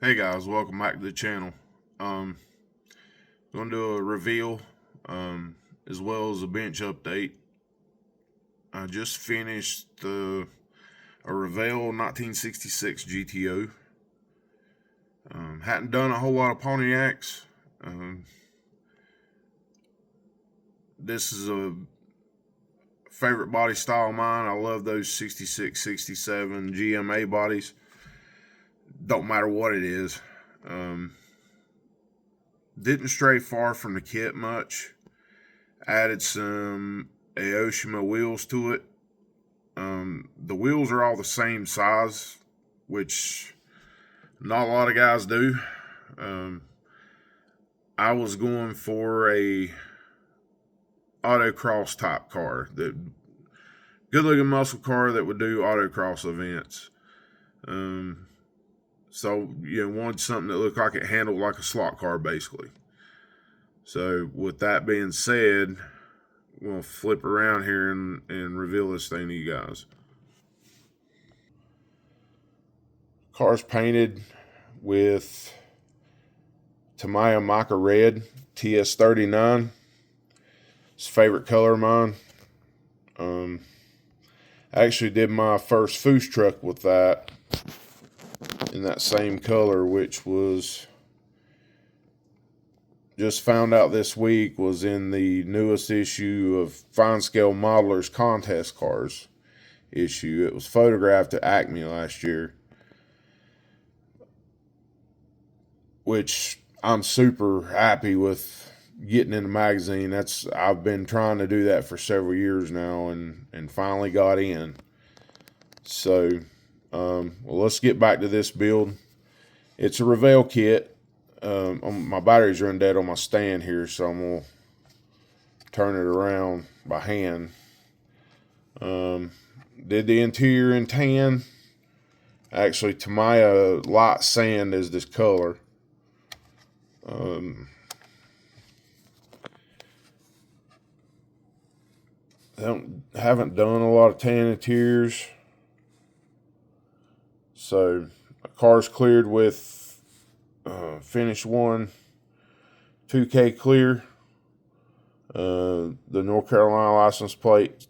Hey guys, welcome back to the channel. Gonna do a reveal, as well as a bench update. I just finished a Revell 1966 GTO. Hadn't done a whole lot of Pontiacs. Um, this is a favorite body style of mine. I love those 66, 67 GMA bodies. Don't matter what it is. Didn't stray far from the kit much. Added some Aoshima wheels to it. The wheels are all the same size, which not a lot of guys do. Um, I was going for a autocross type car, that good looking muscle car that would do autocross events. So wanted something that looked like it handled like a slot car basically. So with that being said, we'll flip around here and reveal this thing to you guys. Car's painted with Tamiya Mica Red TS39. It's a favorite color of mine. I actually did my first Foos truck with that in that same color, which was just found out this week was in the newest issue of Fine Scale Modelers Contest Cars issue. It was photographed at Acme last year, which I'm super happy with getting in the magazine. I've been trying to do that for several years now, and finally got in. So, well, let's get back to this build. It's a Revell kit. My batteries run dead on my stand here, so I'm gonna turn it around by hand. Did the interior in tan. Actually, Tamiya light sand is this color. Haven't done a lot of tan interiors, so the car's cleared with finish one 2K clear. The North Carolina license plate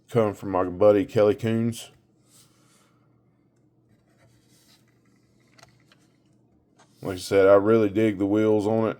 come from my buddy Kelly Coons. Like I said, I really dig the wheels on it.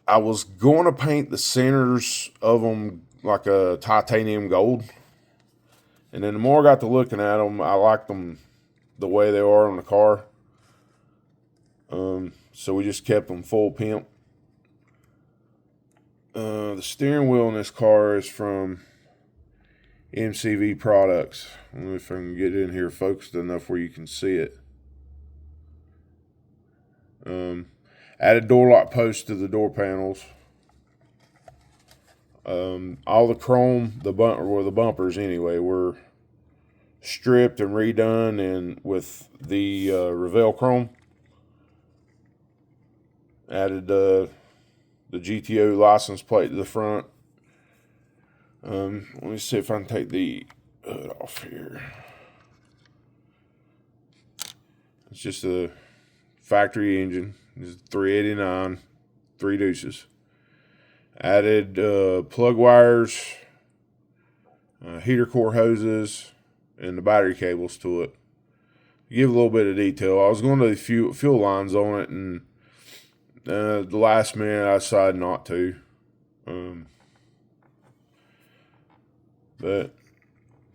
I was going to paint the centers of them like a titanium gold. And then the more I got to looking at them, I liked them the way they are on the car. So we just kept them full pimp. The steering wheel in this car is from MCV Products. I don't know if I can get in here focused enough where you can see it. Added door lock posts to the door panels. All the chrome, the bumpers anyway, were stripped and redone, and with the Revell chrome. Added the GTO license plate to the front. Let me see if I can take the hood off here. It's just a factory engine. It's 389, 3 deuces. Added plug wires, heater core hoses, and the battery cables to it. Give a little bit of detail. I was going to the fuel lines on it, and the last minute I decided not to. But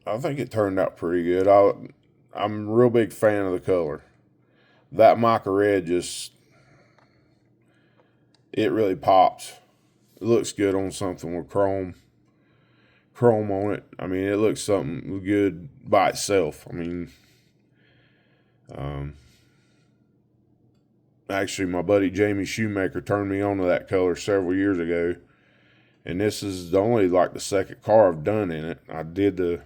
I think it turned out pretty good. I'm a real big fan of the color. That Mica Red it really pops. It looks good on something with chrome on it. I mean, it looks something good by itself. I mean, actually, my buddy Jamie Shoemaker turned me on to that color several years ago, and this is only like the second car I've done in it. I did the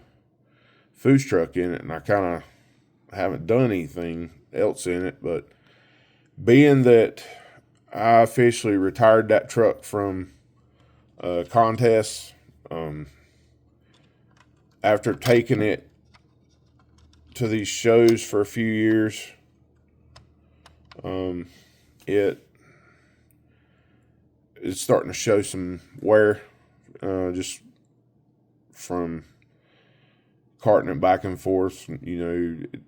Foos truck in it, and I kind of haven't done anything else in it. But being that I officially retired that truck from contests, after taking it to these shows for a few years, It is starting to show some wear, just from carting it back and forth. It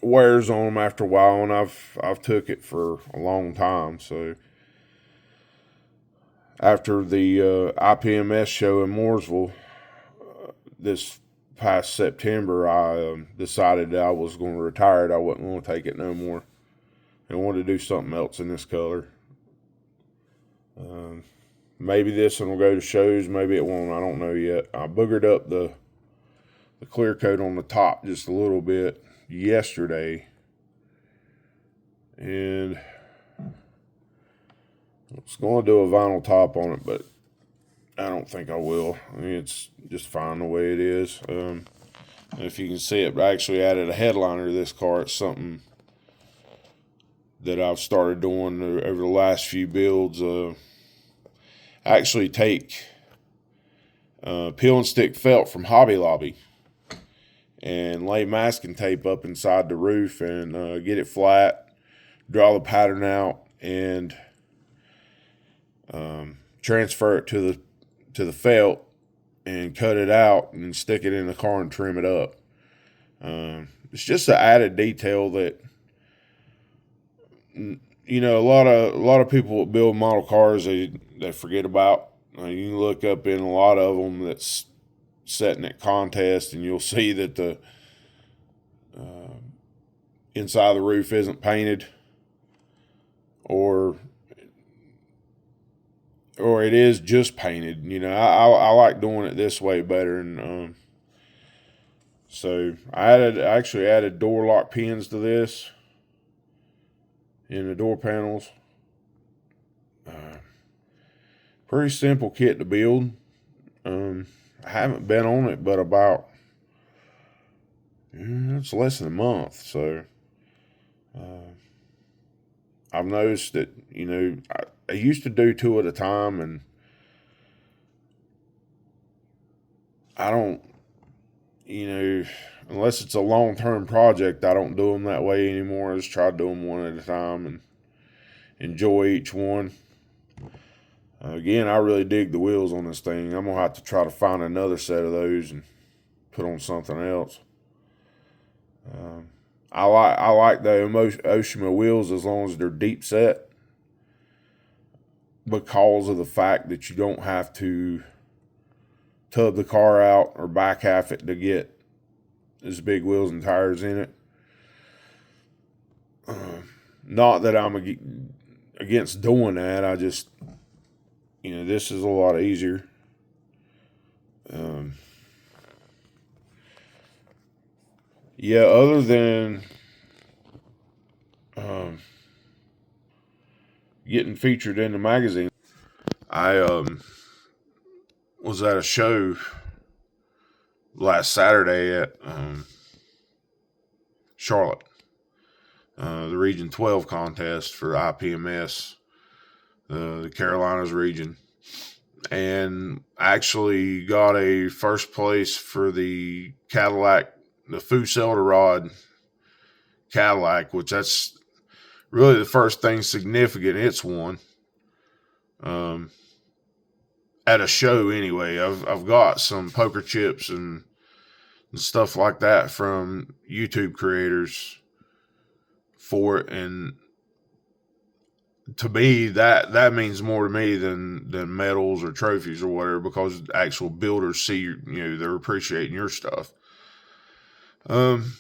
wears on them after a while, and I've took it for a long time. So after the IPMS show in Mooresville this past September, I decided that I was going to retire it. I wasn't going to take it no more. I wanted to do something else in this color. Maybe this one will go to shows, maybe it won't. I don't know yet. I boogered up the clear coat on the top just a little bit yesterday, and I was going to do a vinyl top on it, but I don't think I will. I mean, it's just fine the way it is. If you can see it, I actually added a headliner to this car. It's something that I've started doing over the last few builds. I actually take peel and stick felt from Hobby Lobby and lay masking tape up inside the roof and get it flat, draw the pattern out, and transfer it to the felt and cut it out and stick it in the car and trim it up. It's just an added detail that, a lot of people that build model cars, they forget about. You can look up in a lot of them that's setting at contests, and you'll see that the inside of the roof isn't painted, or it is just painted. I like doing it this way better, and so I actually added door lock pins to this in the door panels. Pretty simple kit to build. I haven't been on it but about it's less than a month, so I've noticed that I used to do 2 at a time, and I don't, unless it's a long-term project, I don't do them that way anymore. I just try to do them 1 at a time and enjoy each one. Again, I really dig the wheels on this thing. I'm going to have to try to find another set of those and put on something else. I like the Oshima wheels as long as they're deep set, because of the fact that you don't have to tub the car out or back half it to get as big wheels and tires in it. Not that I'm against doing that. I just, this is a lot easier. Other than getting featured in the magazine, I was at a show last Saturday at Charlotte, the Region 12 contest for IPMS, the Carolinas region, and actually got a first place for the Cadillac, the Fuselderod Cadillac, which that's really the first thing significant it's won. At a show anyway. I've got some poker chips and stuff like that from YouTube creators for it, and to me that means more to me than medals or trophies or whatever, because actual builders see they're appreciating your stuff. And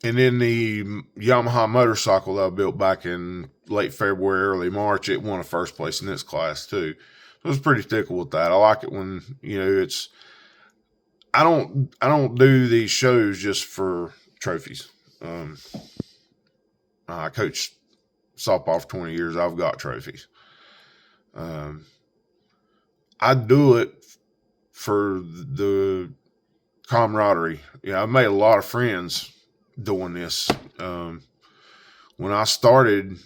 then the Yamaha motorcycle that I built back in late February, early March, it won a first place in its class too. So I was pretty tickled with that. I like it when, it's, I don't do these shows just for trophies. I coached softball for 20 years. I've got trophies. I do it for the camaraderie. I've made a lot of friends doing this. When I started,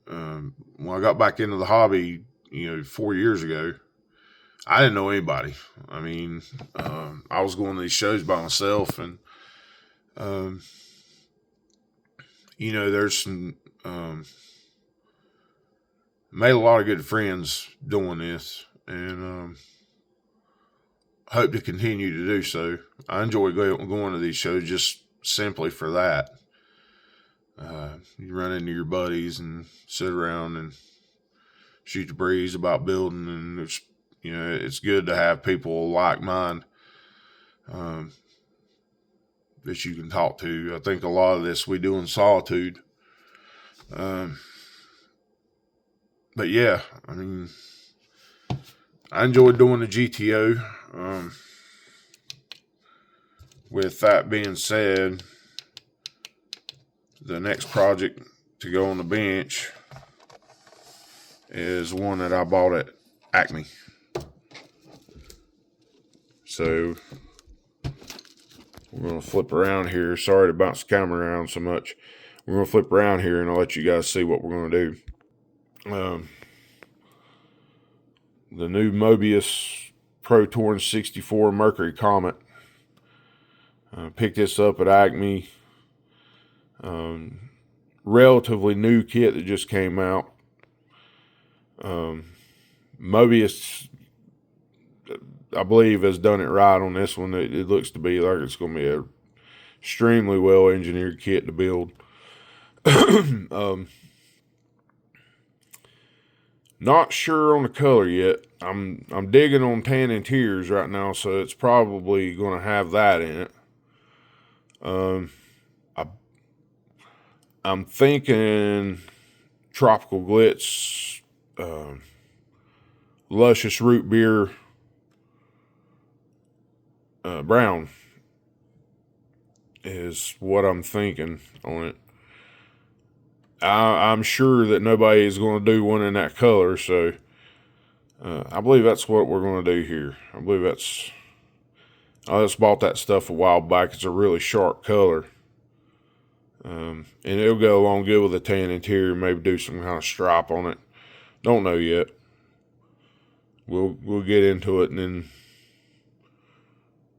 when I got back into the hobby, 4 years ago, I didn't know anybody. I mean, I was going to these shows by myself, and you know, there's some, made a lot of good friends doing this, and hope to continue to do so. I enjoy going to these shows just simply for that. You run into your buddies and sit around and shoot the breeze about building, and it's, you know, it's good to have people like mine that you can talk to. I think a lot of this we do in solitude. But yeah, I mean, I enjoyed doing the GTO. With that being said, the next project to go on the bench is one that I bought at Acme. So we're going to flip around here. Sorry to bounce the camera around so much. We're going to flip around here and I'll let you guys see what we're going to do. The new Mobius Protorn 64 Mercury Comet. Picked this up at Acme. Relatively new kit that just came out. Mobius, I believe, has done it right on this one. It looks to be like it's going to be a extremely well engineered kit to build. Not sure on the color yet. I'm digging on tan interiors right now, so it's probably going to have that in it. I'm thinking Tropical Glitz, Luscious Root Beer, brown is what I'm thinking on it. I'm sure that nobody is going to do one in that color, so I believe that's what we're going to do here. I believe that's. I just bought that stuff a while back. It's a really sharp color. And it'll go along good with the tan interior. Maybe do some kind of stripe on it. Don't know yet. We'll get into it, and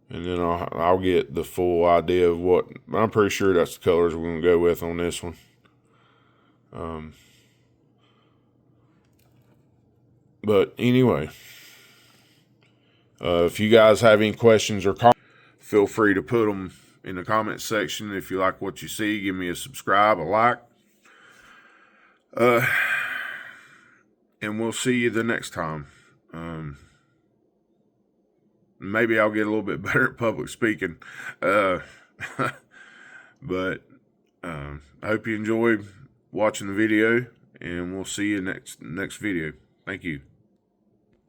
then I'll get the full idea of what. I'm pretty sure that's the colors we're going to go with on this one. But anyway, if you guys have any questions or comments, feel free to put them in the comment section. If you like what you see, give me a subscribe, a like. And we'll see you the next time. Maybe I'll get a little bit better at public speaking. But I hope you enjoyed watching the video, and we'll see you next video. Thank you.